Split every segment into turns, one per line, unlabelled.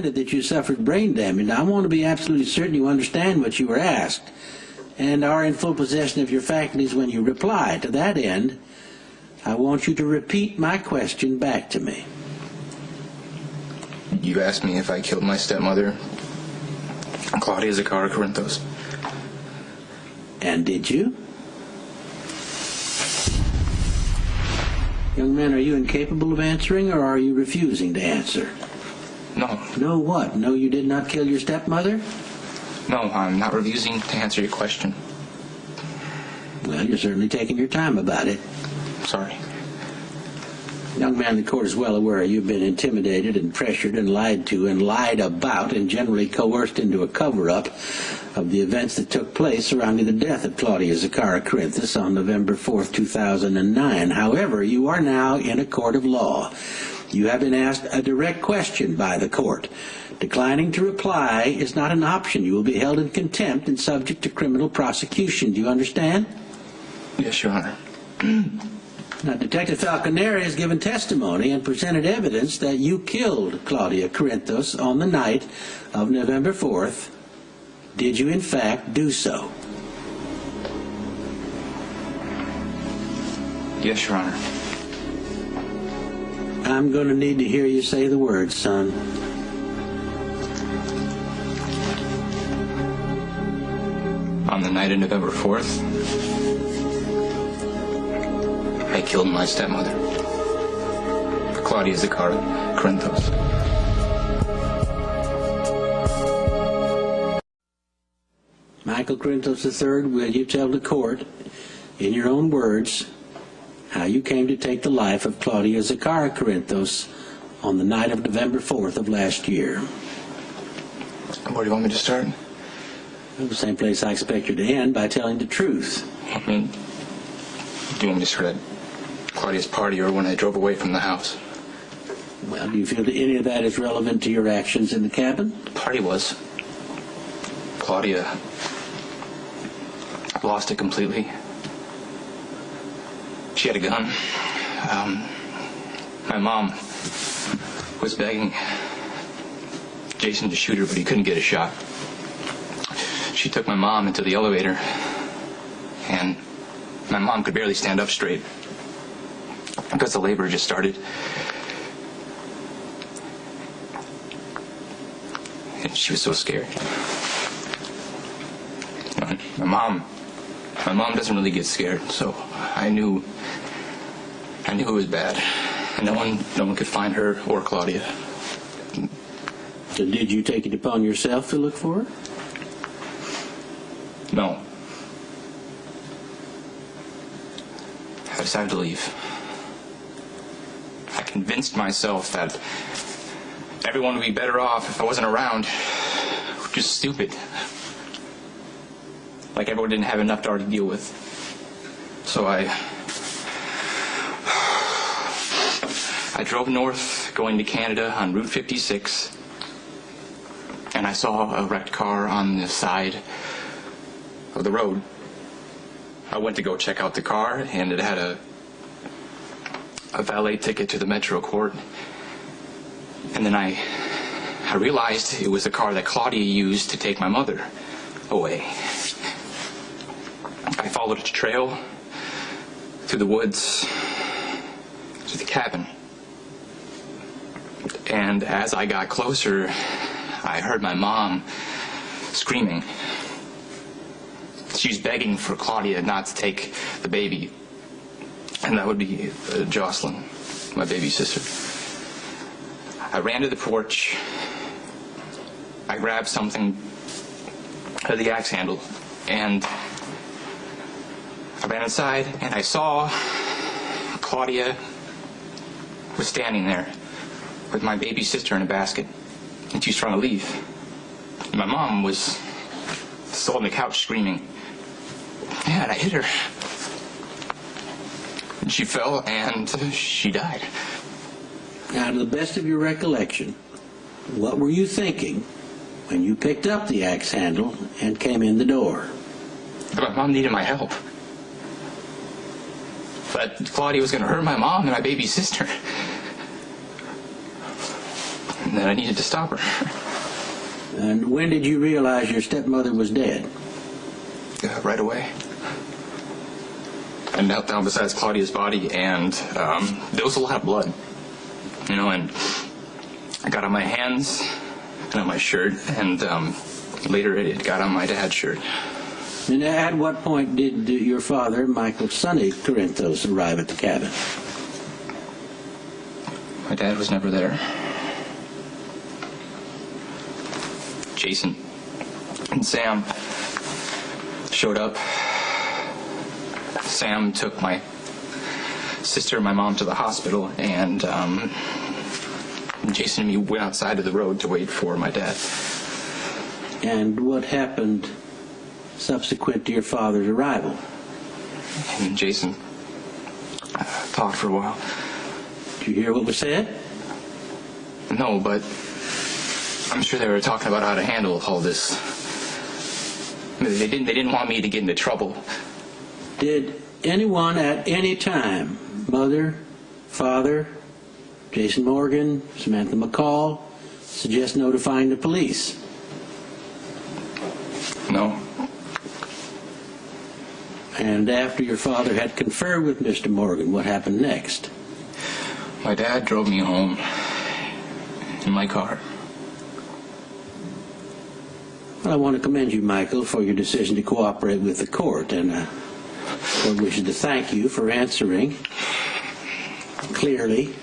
that you suffered brain damage. Now, I want to be absolutely certain you understand what you were asked and are in full possession of your faculties when you reply. To that end, I want you to repeat my question back to me.
You asked me if I killed my stepmother, Claudia Zacchara Corinthos.
And did you? Young man, are you incapable of answering, or are you refusing to answer?
No.
No what? No, you did not kill your stepmother?
No, I'm not refusing to answer your question.
Well, you're certainly taking your time about it.
Sorry.
Young man, the court is well aware you've been intimidated and pressured and lied to and lied about and generally coerced into a cover-up of the events that took place surrounding the death of Claudia Zacchara Corinthos on November 4th, 2009. However, you are now in a court of law. You have been asked a direct question by the court. Declining to reply is not an option. You will be held in contempt and subject to criminal prosecution. Do you understand?
Yes, Your Honor.
Now, Detective Falconeri has given testimony and presented evidence that you killed Claudia Corinthos on the night of November 4th. Did you, in fact, do so?
Yes, Your Honor.
I'm going to need to hear you say the words, son.
On the night of November 4th, I killed my stepmother, Claudia Zacchara Corinthos.
Michael Corinthos III, will you tell the court, in your own words, how you came to take the life of Claudia Zacchara Corinthos on the night of November 4th of last year?
Where do you want me to start?
Well, the same place I expect you to end, by telling the truth.
I mean, do you want me to start at Claudia's party or when I drove away from the house?
Well, do you feel that any of that is relevant to your actions in the cabin?
The party was. Claudia lost it completely. She had a gun. My mom was begging Jason to shoot her, but he couldn't get a shot. She took my mom into the elevator, and my mom could barely stand up straight because the labor just started. And she was so scared. My mom doesn't really get scared, so I knew it was bad. And no one could find her or Claudia.
So did you take it upon yourself to look for her?
No. I decided to leave. I convinced myself that everyone would be better off if I wasn't around. Which is stupid. Like everyone didn't have enough to already deal with. So I drove north, going to Canada on Route 56, and I saw a wrecked car on the side of the road. I went to go check out the car, and it had a valet ticket to the Metro Court. And then I realized it was the car that Claudia used to take my mother away. I followed a trail through the woods to the cabin. And as I got closer, I heard my mom screaming. She's begging for Claudia not to take the baby. And that would be Jocelyn, my baby sister. I ran to the porch. I grabbed something, the axe handle, and I ran inside, and I saw Claudia was standing there with my baby sister in a basket, and she was trying to leave. And my mom was still on the couch screaming. Yeah, and I hit her. And she fell, and she died.
Now, to the best of your recollection, what were you thinking when you picked up the axe handle and came in the door?
My mom needed my help. But Claudia was going to hurt my mom and my baby sister. and that I needed to stop her.
And when did you realize your stepmother was dead?
Right away. I knelt down beside Claudia's body, and there was a lot of blood. You know, and I got on my hands and on my shirt, and later it got on my dad's shirt.
And at what point did your father, Michael Sonny Corinthos, arrive at the cabin?
My dad was never there. Jason and Sam showed up. Sam took my sister and my mom to the hospital, and Jason and me went outside to the road to wait for my dad.
And what happened subsequent to your father's arrival?
And Jason talked for a while.
Did you hear what was said?
No, but I'm sure they were talking about how to handle all this. They didn't want me to get into trouble.
Did anyone at any time, mother, father, Jason Morgan, Samantha McCall, suggest notifying the police?
No.
And after your father had conferred with Mr. Morgan, what happened next?
My dad drove me home in my car.
Well, I want to commend you, Michael, for your decision to cooperate with the court, and the court wishes to thank you for answering clearly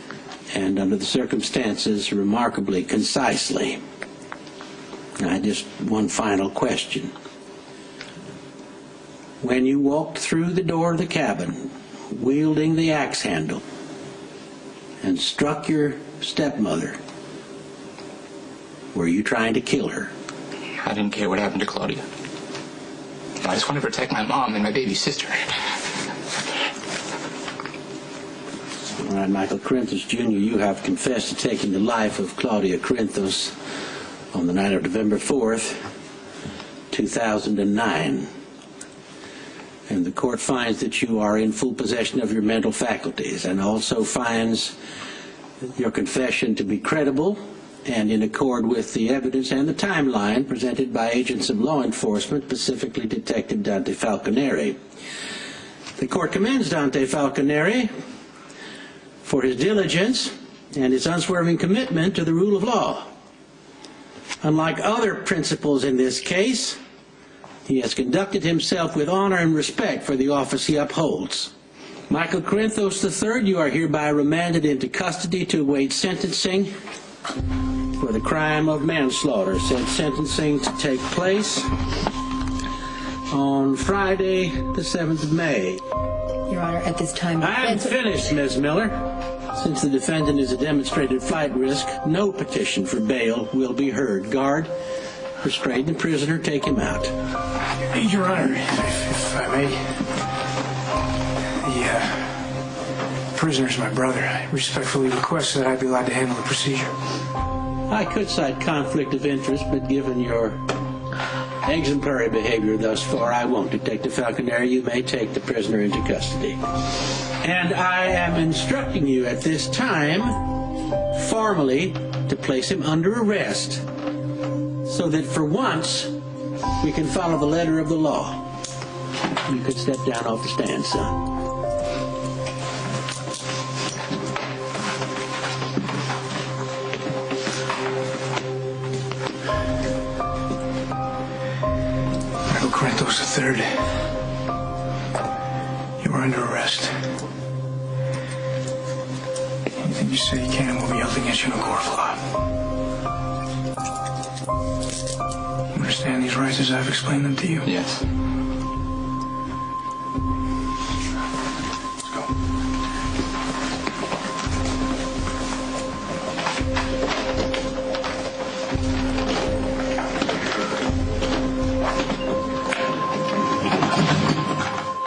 and under the circumstances remarkably concisely. Now, just one final question. When you walked through the door of the cabin, wielding the axe handle, and struck your stepmother, were you trying to kill her?
I didn't care what happened to Claudia. I just wanted to protect my mom and my baby sister.
All right, Michael Corinthos, Jr., you have confessed to taking the life of Claudia Corinthos on the night of November 4th, 2009. And the court finds that you are in full possession of your mental faculties, and also finds your confession to be credible and in accord with the evidence and the timeline presented by agents of law enforcement, specifically Detective Dante Falconeri. The court commends Dante Falconeri for his diligence and his unswerving commitment to the rule of law. Unlike other principals in this case, he has conducted himself with honor and respect for the office he upholds. Michael Corinthos III, you are hereby remanded into custody to await sentencing for the crime of manslaughter. Said sentencing to take place on Friday, the 7th of May.
Your Honor, at this time...
I am finished, Ms. Miller. Since the defendant is a demonstrated flight risk, no petition for bail will be heard. Guard, restrain the prisoner. Take him out.
Your Honor, if I may, the prisoner's my brother. I respectfully request that I be allowed to handle the procedure.
I could cite conflict of interest, but given your exemplary behavior thus far, I won't. Detective Falconeri, you may take the prisoner into custody. And I am instructing you at this time, formally, to place him under arrest, so that for once, we can follow the letter of the law. You could step down off the stand, son.
Michael Corinthos III, you are under arrest. Anything you say you can will be held against you in a court of law. Understand these rights as I've explained them to you?
Yes.
Let's go.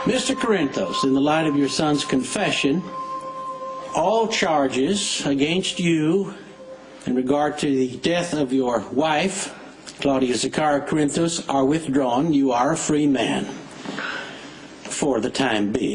Mr. Corinthos, in the light of your son's confession, all charges against you in regard to the death of your wife, Claudia Zakara Corinthos, are withdrawn. You are a free man for the time being.